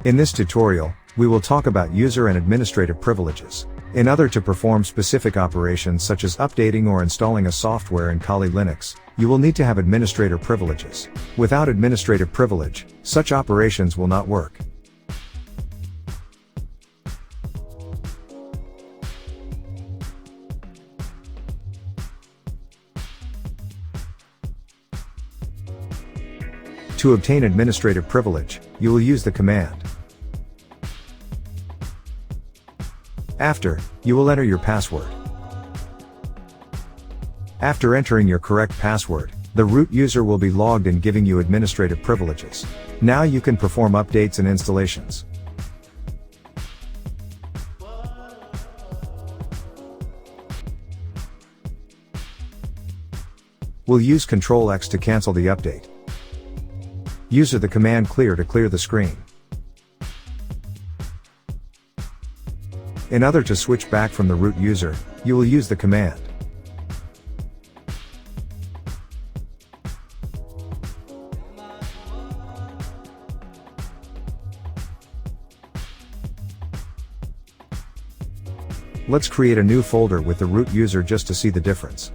In this tutorial, we will talk about user and administrative privileges. In order to perform specific operations such as updating or installing a software in Kali Linux, you will need to have administrator privileges. Without administrative privilege, such operations will not work. To obtain administrative privilege, you will use the command. After, you will enter your password. After entering your correct password, the root user will be logged in, giving you administrative privileges. Now you can perform updates and installations. We'll use Ctrl X to cancel the update. Use the command clear to clear the screen. In order to switch back from the root user, you will use the command. Let's create a new folder with the root user just to see the difference.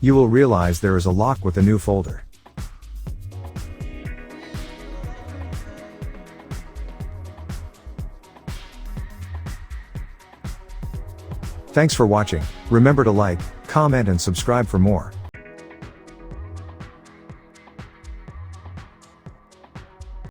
You will realize there is a lock with a new folder. Thanks for watching. Remember to like, comment and subscribe for more.